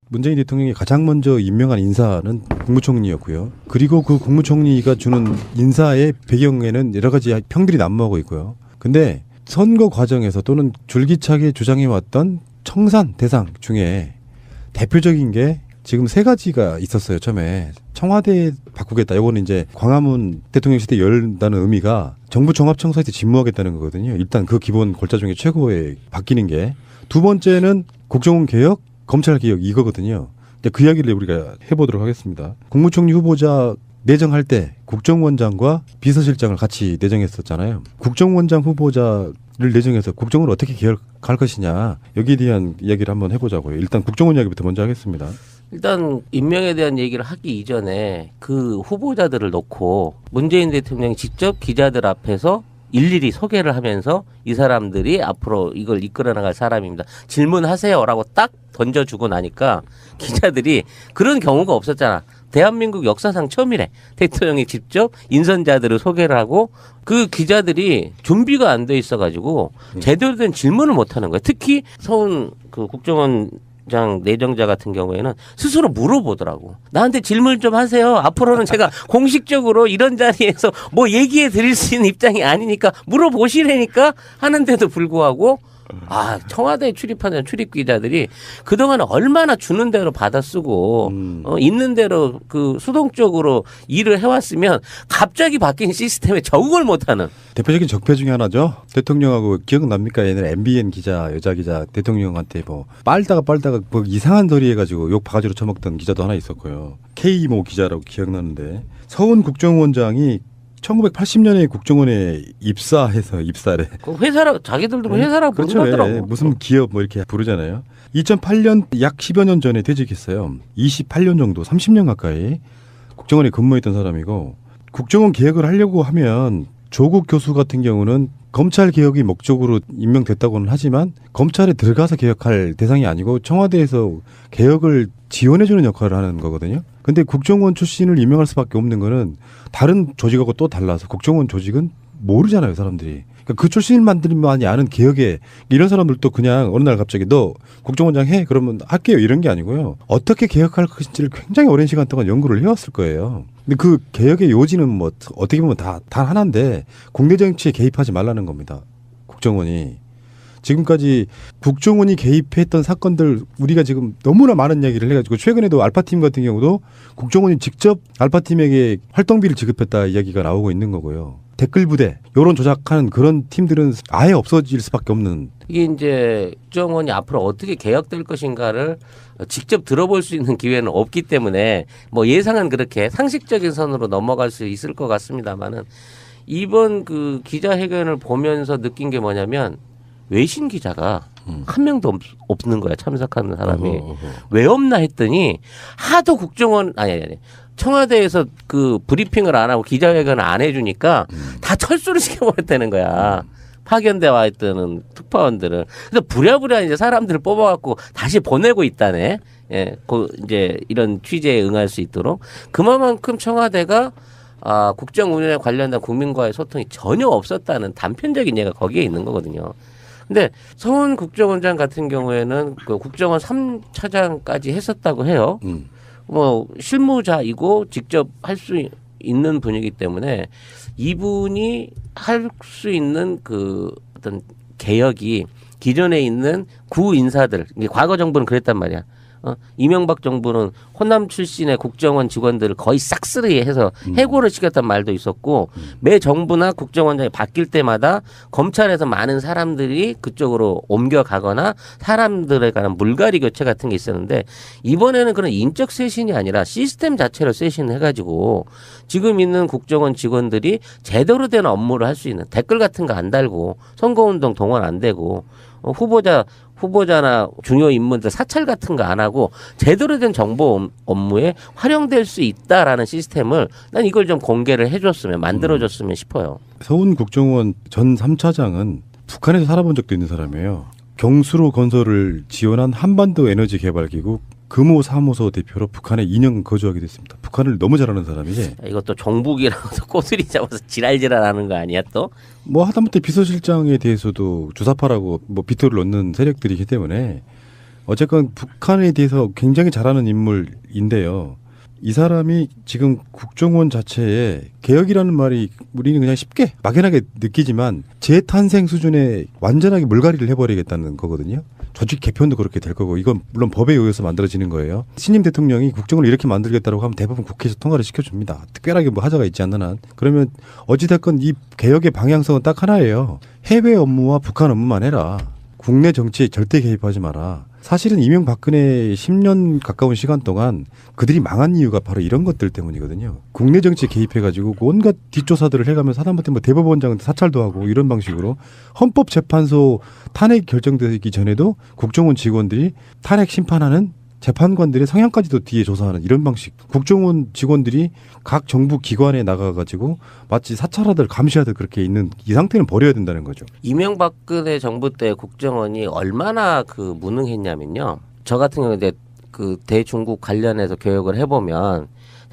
문재인 대통령이 가장 먼저 임명한 인사는 국무총리였고요. 그리고 그 국무총리가 주는 인사의 배경에는 여러 가지 평들이 난무하고 있고요. 근데 선거 과정에서 또는 줄기차게 주장해왔던 청산 대상 중에 대표적인 게 지금 세 가지가 있었어요. 처음에 청와대 바꾸겠다. 이거는 이제 광화문 대통령 시대 열다는 의미가 정부 종합청사에서 직무하겠다는 거거든요. 일단 그 기본 골자 중에 최고의 바뀌는 게. 두 번째는 국정원 개혁, 검찰 개혁 이거거든요. 그 이야기를 우리가 해보도록 하겠습니다. 국무총리 후보자 내정할 때 국정원장과 비서실장을 같이 내정했었잖아요. 국정원장 후보자를 내정해서 국정원을 어떻게 개혁할 것이냐, 여기에 대한 이야기를 한번 해보자고요. 일단 국정원 이야기부터 먼저 하겠습니다. 일단 임명에 대한 얘기를 하기 이전에 그 후보자들을 놓고 문재인 대통령이 직접 기자들 앞에서 일일이 소개를 하면서 이 사람들이 앞으로 이걸 이끌어 나갈 사람입니다. 질문하세요라고 딱 던져주고 나니까 기자들이 그런 경우가 없었잖아. 대한민국 역사상 처음이래. 대통령이 직접 인선자들을 소개를 하고 그 기자들이 준비가 안 돼 있어가지고 제대로 된 질문을 못 하는 거야. 특히 서훈 그 국정원장 내정자 같은 경우에는 스스로 물어보더라고. 나한테 질문 좀 하세요. 앞으로는 제가 공식적으로 이런 자리에서 뭐 얘기해 드릴 수 있는 입장이 아니니까 물어보시라니까 하는데도 불구하고 청와대에 출입하는 출입 기자들이 그동안 얼마나 주는 대로 받아 쓰고 있는 대로 그 수동적으로 일을 해왔으면 갑자기 바뀐 시스템에 적응을 못하는 대표적인 적폐 중에 하나죠. 대통령하고 기억납니까? 옛날에 MBN 기자, 여자 기자 대통령한테 뭐 빨다가 뭐 이상한 소리 해가지고 욕 바가지로 쳐먹던 기자도 하나 있었고요. K모 기자라고 기억나는데 서훈 국정원장이 1980년에 국정원에 입사를. 회사라 자기들도 회사라고 그렇죠. 부르더라고. 무슨 기업 뭐 이렇게 부르잖아요. 2008년 약 10여 년 전에 퇴직했어요. 28년 정도, 30년 가까이 국정원에 근무했던 사람이고, 국정원 개혁을 하려고 하면 조국 교수 같은 경우는 검찰 개혁이 목적으로 임명됐다고는 하지만 검찰에 들어가서 개혁할 대상이 아니고 청와대에서 개혁을 지원해주는 역할을 하는 거거든요. 근데 국정원 출신을 임명할 수밖에 없는 거는 다른 조직하고 또 달라서 국정원 조직은 모르잖아요, 사람들이. 그러니까 그 출신만들만이 아는 개혁에 이런 사람들도 그냥 어느 날 갑자기 너 국정원장 해? 그러면 할게요. 이런 게 아니고요. 어떻게 개혁할 것인지를 굉장히 오랜 시간 동안 연구를 해왔을 거예요. 근데 그 개혁의 요지는 뭐 어떻게 보면 단 하나인데 국내 정치에 개입하지 말라는 겁니다. 국정원이. 지금까지 국정원이 개입했던 사건들 우리가 지금 너무나 많은 이야기를 해가지고 최근에도 알파팀 같은 경우도 국정원이 직접 알파팀에게 활동비를 지급했다 이야기가 나오고 있는 거고요. 댓글 부대, 여론 조작하는 그런 팀들은 아예 없어질 수밖에 없는. 이게 이제 국정원이 앞으로 어떻게 개혁될 것인가를 직접 들어볼 수 있는 기회는 없기 때문에 뭐 예상은 그렇게 상식적인 선으로 넘어갈 수 있을 것 같습니다만은 이번 그 기자회견을 보면서 느낀 게 뭐냐면 외신 기자가 한 명도 없는 거야, 참석하는 사람이. 왜 없나 했더니 하도 국정원 아니 청와대에서 그 브리핑을 안 하고 기자회견을 안 해주니까 다 철수를 시켜버렸다는 거야. 파견돼 와 있던 특파원들을. 그래서 부랴부랴 이제 사람들을 뽑아갖고 다시 보내고 있다네. 예, 이제 이런 취재에 응할 수 있도록. 그만큼 청와대가 국정 운영에 관련된 국민과의 소통이 전혀 없었다는 단편적인 예가 거기에 있는 거거든요. 근데 서훈 국정원장 같은 경우에는 그 국정원 3차장까지 했었다고 해요. 뭐 실무자이고 직접 할 수 있는 분이기 때문에 이분이 할 수 있는 그 어떤 개혁이 기존에 있는 구 인사들, 과거 정부는 그랬단 말이야. 이명박 정부는 호남 출신의 국정원 직원들을 거의 싹쓸이해서 해고를 시켰단 말도 있었고 매 정부나 국정원장이 바뀔 때마다 검찰에서 많은 사람들이 그쪽으로 옮겨가거나 사람들에 관한 물갈이 교체 같은 게 있었는데 이번에는 그런 인적 쇄신이 아니라 시스템 자체로 쇄신을 해가지고 지금 있는 국정원 직원들이 제대로 된 업무를 할 수 있는 댓글 같은 거 안 달고 선거운동 동원 안 되고 후보자나 중요 인물들 사찰 같은 거 안 하고 제대로 된 정보 업무에 활용될 수 있다라는 시스템을 난 이걸 좀 공개를 해줬으면 만들어줬으면 싶어요. 서훈 국정원 전 3차장은 북한에서 살아본 적도 있는 사람이에요. 경수로 건설을 지원한 한반도 에너지 개발기구 금호 사무소 대표로 북한에 2년 거주하게 됐습니다. 북한을 너무 잘하는 사람이지. 이것도 정북이라고 꼬투리 잡아서 지랄지랄하는 거 아니야 또? 뭐 하다못해 비서실장에 대해서도 주사파라고 뭐 비토를 넣는 세력들이기 때문에 어쨌건 북한에 대해서 굉장히 잘하는 인물인데요. 이 사람이 지금 국정원 자체에 개혁이라는 말이 우리는 그냥 쉽게 막연하게 느끼지만 재탄생 수준의 완전하게 물갈이를 해버리겠다는 거거든요. 조직 개편도 그렇게 될 거고 이건 물론 법에 의해서 만들어지는 거예요. 신임 대통령이 국정을 이렇게 만들겠다고 하면 대부분 국회에서 통과를 시켜줍니다. 특별하게 뭐 하자가 있지 않는 한. 그러면 어찌됐건 이 개혁의 방향성은 딱 하나예요. 해외 업무와 북한 업무만 해라. 국내 정치에 절대 개입하지 마라. 사실은 이명박근혜 10년 가까운 시간 동안 그들이 망한 이유가 바로 이런 것들 때문이거든요. 국내 정치에 개입해가지고 온갖 뒷조사들을 해가면서 하다못해 뭐 대법원장 사찰도 하고 이런 방식으로 헌법재판소 탄핵 결정되기 전에도 국정원 직원들이 탄핵 심판하는 재판관들의 성향까지도 뒤에 조사하는 이런 방식. 국정원 직원들이 각 정부 기관에 나가가지고 마치 사찰하듯 감시하듯 그렇게 있는 이 상태는 버려야 된다는 거죠. 이명박근혜 정부 때 국정원이 얼마나 그 무능했냐면요. 저 같은 경우에 이제 그 대중국 관련해서 교육을 해보면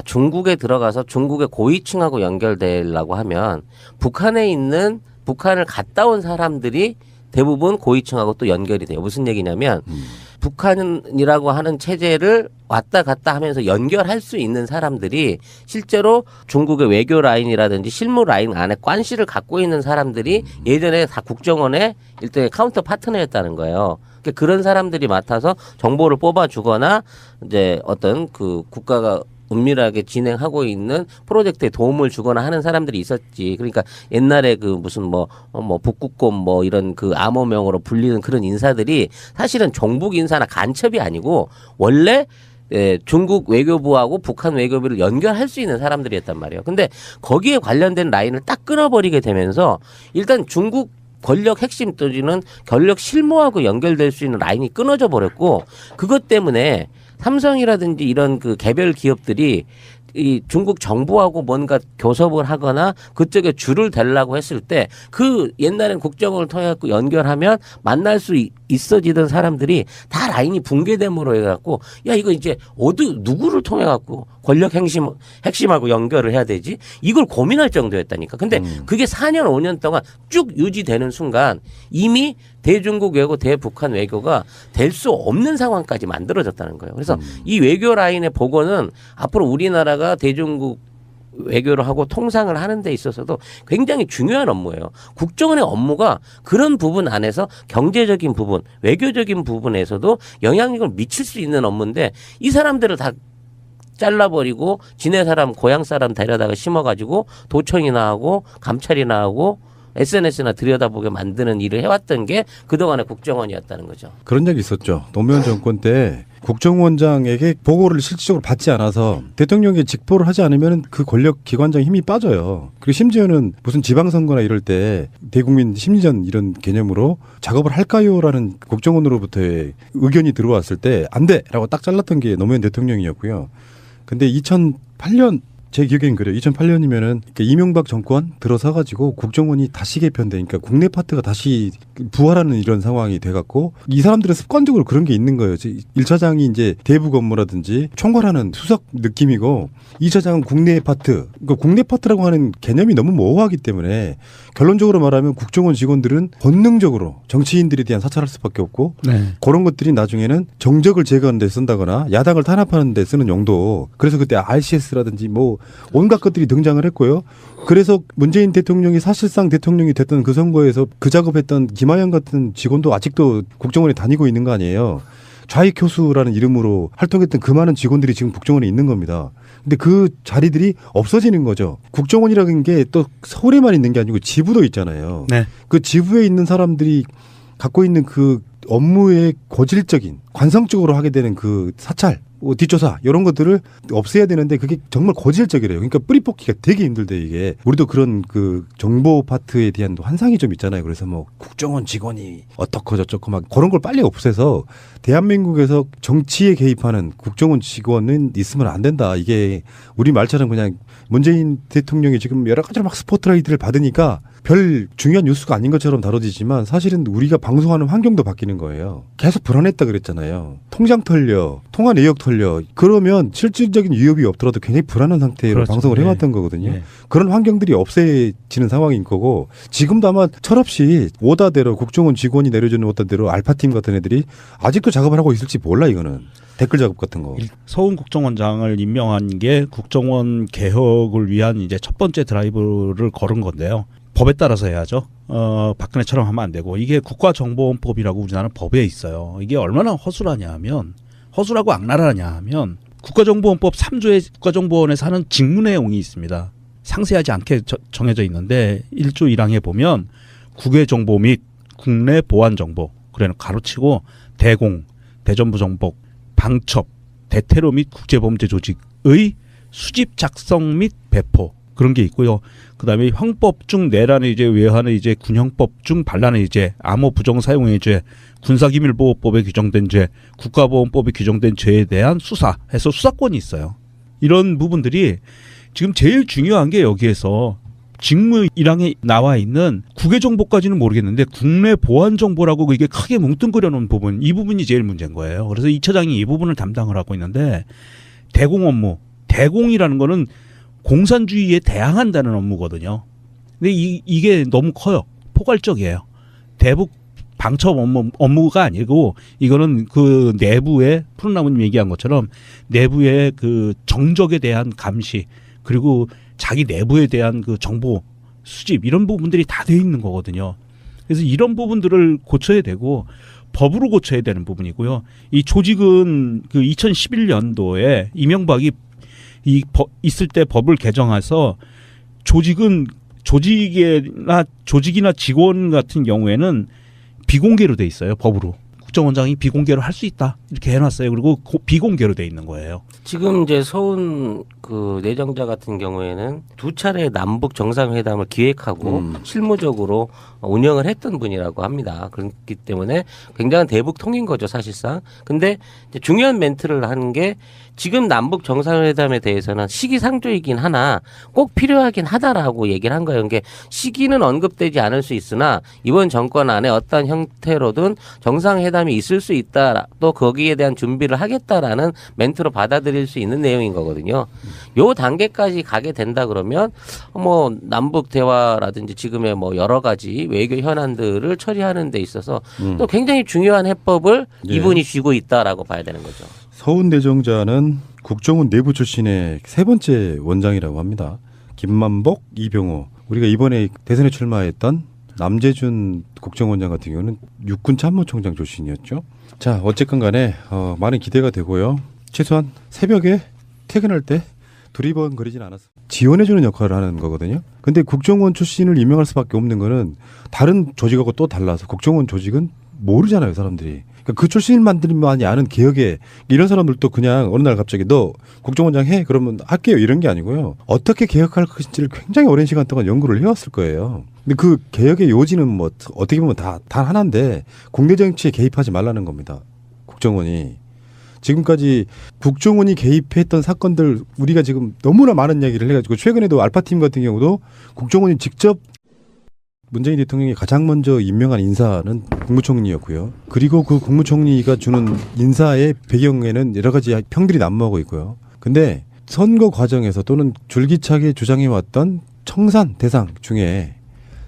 중국에 들어가서 중국의 고위층하고 연결되려고 하면 북한을 갔다 온 사람들이 대부분 고위층하고 또 연결이 돼요. 무슨 얘기냐면 북한이라고 하는 체제를 왔다 갔다 하면서 연결할 수 있는 사람들이 실제로 중국의 외교 라인이라든지 실무 라인 안에 관시를 갖고 있는 사람들이 예전에 다 국정원의 일종의 카운터 파트너였다는 거예요. 그러니까 그런 사람들이 맡아서 정보를 뽑아주거나 이제 어떤 그 국가가 은밀하게 진행하고 있는 프로젝트에 도움을 주거나 하는 사람들이 있었지. 그러니까 옛날에 그 무슨 뭐 북극곰 뭐 이런 그 암호명으로 불리는 그런 인사들이 사실은 종북 인사나 간첩이 아니고 원래 중국 외교부하고 북한 외교부를 연결할 수 있는 사람들이었단 말이에요. 근데 거기에 관련된 라인을 딱 끊어버리게 되면서 일단 중국 권력 핵심 또는 권력 실무하고 연결될 수 있는 라인이 끊어져 버렸고 그것 때문에 삼성이라든지 이런 그 개별 기업들이 이 중국 정부하고 뭔가 교섭을 하거나 그쪽에 줄을 대려고 했을 때 그 옛날엔 국정원을 통해 갖고 연결하면 만날 수 있어지던 사람들이 다 라인이 붕괴됨으로 해갖고 야 이거 이제 누구를 통해 갖고 권력 핵심하고 연결을 해야 되지 이걸 고민할 정도였다니까. 근데 그게 4년 5년 동안 쭉 유지되는 순간 이미 대중국 외교 대북한 외교가 될 수 없는 상황까지 만들어졌다는 거예요. 그래서 이 외교 라인의 복원은 앞으로 우리나라가 대중국 외교를 하고 통상을 하는 데 있어서도 굉장히 중요한 업무예요. 국정원의 업무가 그런 부분 안에서 경제적인 부분, 외교적인 부분에서도 영향력을 미칠 수 있는 업무인데 이 사람들을 다 잘라버리고 지네 사람 고향 사람 데려다가 심어가지고 도청이나 하고 감찰이나 하고 SNS나 들여다보게 만드는 일을 해왔던 게 그동안의 국정원이었다는 거죠. 그런 적이 있었죠. 노무현 정권 때 국정원장에게 보고를 실질적으로 받지 않아서 대통령에게 직보를 하지 않으면 그 권력 기관장 힘이 빠져요. 그리고 심지어는 무슨 지방선거나 이럴 때 대국민 심리전 이런 개념으로 작업을 할까요라는 국정원으로부터의 의견이 들어왔을 때 안 돼라고 딱 잘랐던 게 노무현 대통령이었고요. 근데 2008년 제 기억에는 그래요. 2008년이면은 이명박 정권 들어서가지고 국정원이 다시 개편되니까 국내 파트가 다시 부활하는 이런 상황이 돼갖고 이 사람들은 습관적으로 그런 게 있는 거예요. 1차장이 이제 대북 업무라든지 총괄하는 수석 느낌이고 2차장은 국내 파트. 그러니까 국내 파트라고 하는 개념이 너무 모호하기 때문에 결론적으로 말하면 국정원 직원들은 본능적으로 정치인들에 대한 사찰할 수밖에 없고 그런 것들이 나중에는 정적을 제거하는 데 쓴다거나 야당을 탄압하는 데 쓰는 용도. 그래서 그때 RCS라든지 뭐 온갖 것들이 등장을 했고요. 그래서 문재인 대통령이 사실상 대통령이 됐던 그 선거에서 그 작업했던 김하영 같은 직원도 아직도 국정원에 다니고 있는 거 아니에요. 좌익 교수라는 이름으로 활동했던 그 많은 직원들이 지금 국정원에 있는 겁니다. 근데 그 자리들이 없어지는 거죠. 국정원이라는 게 또 서울에만 있는 게 아니고 지부도 있잖아요. 네. 그 지부에 있는 사람들이 갖고 있는 그 업무의 고질적인 관성적으로 하게 되는 그 사찰, 뒷조사 이런 것들을 없애야 되는데 그게 정말 고질적이래요. 그러니까 뿌리 뽑기가 되게 힘들대 이게. 우리도 그런 그 정보 파트에 대한 환상이 좀 있잖아요. 그래서 뭐 국정원 직원이 어떻고 저쩌고 막 그런 걸 빨리 없애서 대한민국에서 정치에 개입하는 국정원 직원은 있으면 안 된다. 이게 우리 말처럼 그냥 문재인 대통령이 지금 여러 가지로 막 스포트라이트를 받으니까 별 중요한 뉴스가 아닌 것처럼 다뤄지지만 사실은 우리가 방송하는 환경도 바뀌는 거예요. 계속 불안했다 그랬잖아요. 통장 털려, 통화 내역 털려. 그러면 실질적인 위협이 없더라도 굉장히 불안한 상태로 그렇죠. 방송을 네. 해왔던 거거든요. 네. 그런 환경들이 없애지는 상황인 거고 지금도 아마 철없이 오다대로 국정원 직원이 내려주는 오다대로 알파팀 같은 애들이 아직도 작업을 하고 있을지 몰라 이거는. 댓글 작업 같은 거. 서훈 국정원장을 임명한 게 국정원 개혁을 위한 이제 첫 번째 드라이브를 걸은 건데요. 법에 따라서 해야죠. 박근혜처럼 하면 안 되고 이게 국가정보원법이라고 우리나라는 법에 있어요. 이게 얼마나 허술하냐 허술하고 악랄하냐 하면 국가정보원법 3조에 국가정보원에서 하는 직무 내용이 있습니다. 상세하지 않게 정해져 있는데 1조 1항에 보면 국외정보 및 국내 보안정보 그래는 가로치고 대공, 대전부정복, 방첩, 대테러 및 국제범죄 조직의 수집 작성 및 배포 그런 게 있고요. 그다음에 형법 중 내란의 죄, 외환의 죄, 군형법 중 반란의 죄, 암호 부정 사용의 죄, 군사기밀보호법에 규정된 죄, 국가보안법에 규정된 죄에 대한 수사해서 수사권이 있어요. 이런 부분들이 지금 제일 중요한 게 여기에서 직무 1항에 나와 있는 국외정보까지는 모르겠는데 국내 보안정보라고 이게 크게 뭉뚱그려 놓은 부분 이 부분이 제일 문제인 거예요. 그래서 이 처장이 이 부분을 담당을 하고 있는데 대공 업무 대공이라는 거는 공산주의에 대항한다는 업무거든요. 근데 이게 너무 커요. 포괄적이에요. 대북 방첩 업무가 아니고 이거는 그 내부의 푸른나무님 얘기한 것처럼 내부의 그 정적에 대한 감시 그리고 자기 내부에 대한 그 정보 수집 이런 부분들이 다 돼 있는 거거든요. 그래서 이런 부분들을 고쳐야 되고 법으로 고쳐야 되는 부분이고요. 이 조직은 그 2011년도에 이명박이 있을 때 법을 개정해서 조직이나 직원 같은 경우에는 비공개로 돼 있어요. 법으로. 국정원장이 비공개로 할 수 있다. 이렇게 해놨어요. 그리고 비공개로 돼 있는 거예요. 지금 이제 서훈 그 내정자 같은 경우에는 두 차례 남북 정상회담을 기획하고 실무적으로 운영을 했던 분이라고 합니다. 그렇기 때문에 굉장한 대북 통인 거죠, 사실상. 근데 이제 중요한 멘트를 하는 게 지금 남북 정상회담에 대해서는 시기상조이긴 하나 꼭 필요하긴 하다라고 얘기를 한 거예요. 이게 시기는 언급되지 않을 수 있으나 이번 정권 안에 어떤 형태로든 정상회담이 있을 수 있다. 또 거기에 대한 준비를 하겠다라는 멘트로 받아들일 수 있는 내용인 거거든요. 요 단계까지 가게 된다 그러면 뭐 남북 대화라든지 지금의 뭐 여러 가지 외교 현안들을 처리하는 데 있어서 또 굉장히 중요한 해법을 예. 이분이 쥐고 있다라고 봐야 되는 거죠. 서훈 내정자는 국정원 내부 출신의 세 번째 원장이라고 합니다. 김만복, 이병호. 우리가 이번에 대선에 출마했던 남재준 국정원장 같은 경우는 육군 참모총장 출신이었죠. 자, 어쨌건 간에 많은 기대가 되고요. 최소한 새벽에 퇴근할 때 두리번거리진 않았어요. 지원해주는 역할을 하는 거거든요. 근데 국정원 출신을 임명할 수밖에 없는 거는 다른 조직하고 또 달라서 국정원 조직은 모르잖아요, 사람들이. 그러니까 그 출신만들만이 아는 개혁에 이런 사람들도 그냥 어느 날 갑자기 너 국정원장 해? 그러면 할게요. 이런 게 아니고요. 어떻게 개혁할 것인지를 굉장히 오랜 시간 동안 연구를 해왔을 거예요. 근데 그 개혁의 요지는 뭐 어떻게 보면 다 하나인데 국내 정치에 개입하지 말라는 겁니다. 국정원이. 지금까지 국정원이 개입했던 사건들 우리가 지금 너무나 많은 이야기를 해가지고 최근에도 알파팀 같은 경우도 국정원이 직접 문재인 대통령이 가장 먼저 임명한 인사는 국무총리였고요. 그리고 그 국무총리가 주는 인사의 배경에는 여러 가지 평들이 난무하고 있고요. 근데 선거 과정에서 또는 줄기차게 주장해왔던 청산 대상 중에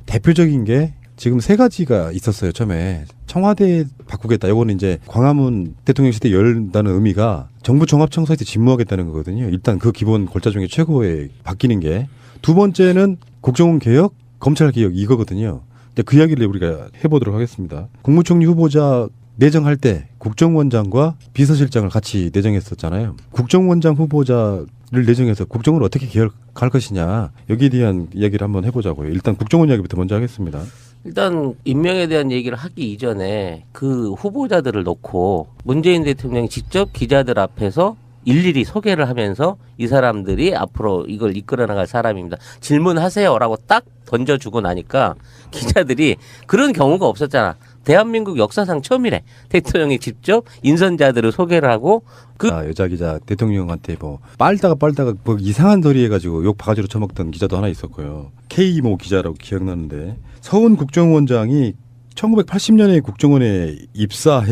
대표적인 게 지금 세 가지가 있었어요. 처음에 청와대 바꾸겠다. 이거는 이제 광화문 대통령 시대 열다는 의미가 정부 종합청사에서 집무하겠다는 거거든요. 일단 그 기본 골자 중에 최고의 바뀌는 게. 두 번째는 국정원 개혁, 검찰 개혁 이거거든요. 그 이야기를 우리가 해보도록 하겠습니다. 국무총리 후보자 내정할 때 국정원장과 비서실장을 같이 내정했었잖아요. 국정원장 후보자를 내정해서 국정원을 어떻게 개혁할 것이냐 여기에 대한 이야기를 한번 해보자고요. 일단 국정원 이야기부터 먼저 하겠습니다. 일단 임명에 대한 얘기를 하기 이전에 그 후보자들을 놓고 문재인 대통령이 직접 기자들 앞에서 일일이 소개를 하면서 이 사람들이 앞으로 이걸 이끌어 나갈 사람입니다. 질문하세요라고 딱 던져주고 나니까 기자들이 그런 경우가 없었잖아. 대한민국 역사상 처음이래. 대통령이 직접 인선자들을 소개를 하고 여자 기자 대통령한테 뭐 빨다가 뭐 이상한 소리 해가지고 욕 바가지로 쳐먹던 기자도 하나 있었고요. K모 기자라고 기억나는데 서훈 국정원장이 1980년에 국정원에 입사래.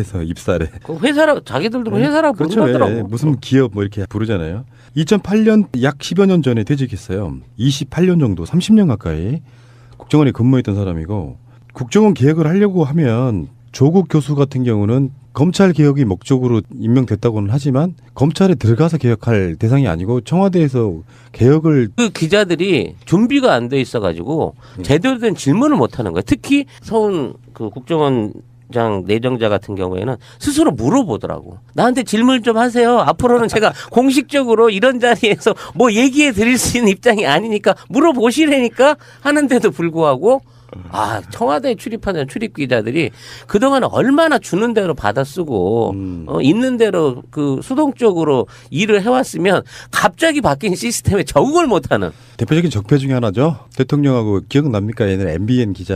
그 회사라 자기들도 회사라고 그렇죠. 부른다더라고. 예, 무슨 기업 뭐 이렇게 부르잖아요. 2008년 약 10여 년 전에 퇴직했어요. 28년 정도, 30년 가까이 국정원에 근무했던 사람이고, 국정원 개혁을 하려고 하면 조국 교수 같은 경우는 검찰 개혁이 목적으로 임명됐다고는 하지만 검찰에 들어가서 개혁할 대상이 아니고 청와대에서 개혁을 그 기자들이 준비가 안 돼 있어가지고 제대로 된 질문을 못 하는 거예요. 특히 서훈 그 국정원장 내정자 같은 경우에는 스스로 물어보더라고. 나한테 질문 좀 하세요. 앞으로는 제가 공식적으로 이런 자리에서 뭐 얘기해 드릴 수 있는 입장이 아니니까 물어보시라니까 하는데도 불구하고 청와대에 출입하는 출입 기자들이 그동안 얼마나 주는 대로 받아 쓰고 있는 대로 그 수동적으로 일을 해왔으면 갑자기 바뀐 시스템에 적응을 못하는. 대표적인 적폐 중에 하나죠. 대통령하고 기억납니까? 옛날에 MBN 기자